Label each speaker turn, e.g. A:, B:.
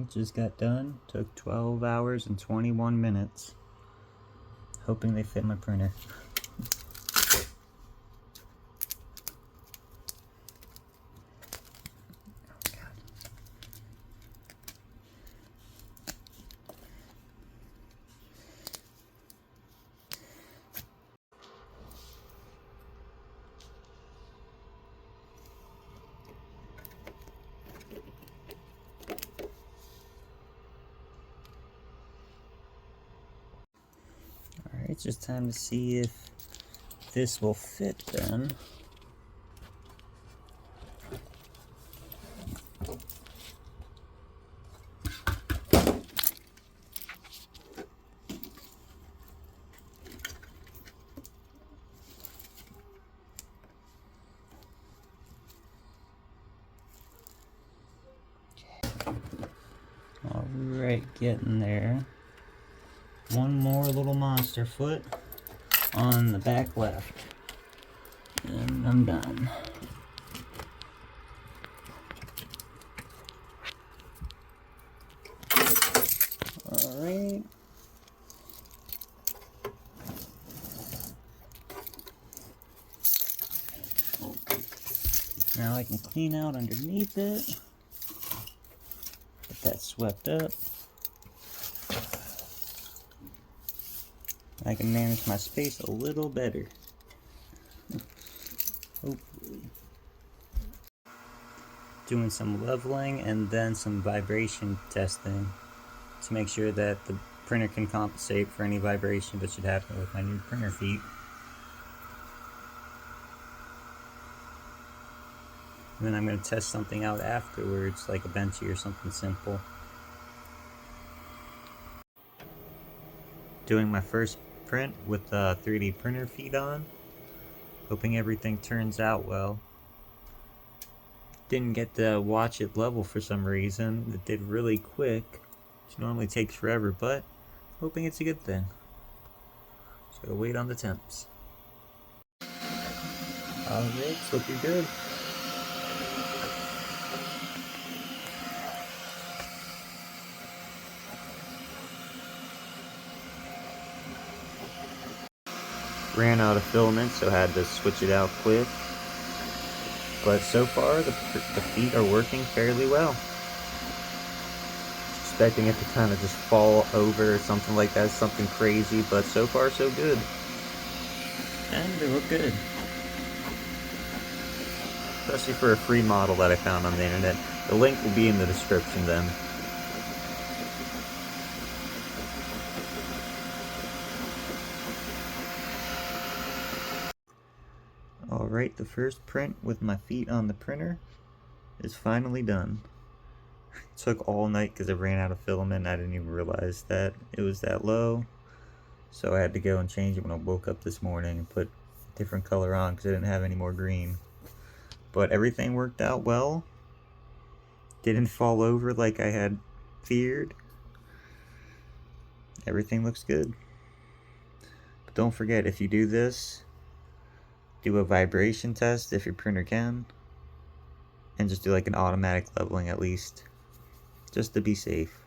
A: Alright, just got done. Took 12 hours and 21 minutes. Hoping they fit my printer. Alright, it's just time to see if this will fit then. Alright, getting there. One more little monster foot on the back left. And I'm done. Alright. Now I can clean out underneath it. Get that swept up. I can manage my space a little better. Hopefully. Doing some leveling and then some vibration testing to make sure that the printer can compensate for any vibration that should happen with my new printer feet. And then I'm going to test something out afterwards, like a benchy or something simple. Doing my first print with 3D printer feet on. Hoping everything turns out well. Didn't get to watch it level for some reason. It did really quick, which normally takes forever, but hoping it's a good thing. So wait on the temps. Alright, it's looking good. Ran out of filament, so had to switch it out quick. But so far, the feet are working fairly well. Expecting it to kind of just fall over or something like that, something crazy, but so far so good. And they look good. Especially for a free model that I found on the internet. The link will be in the description then. Alright, the first print with my feet on the printer is finally done. It took all night because I ran out of filament. I didn't even realize that it was that low. So I had to go and change it when I woke up this morning and put a different color on because I didn't have any more green. But everything worked out well. Didn't fall over like I had feared. Everything looks good. But don't forget, if you do this, do a vibration test if your printer can, and just do like an automatic leveling at least, just to be safe.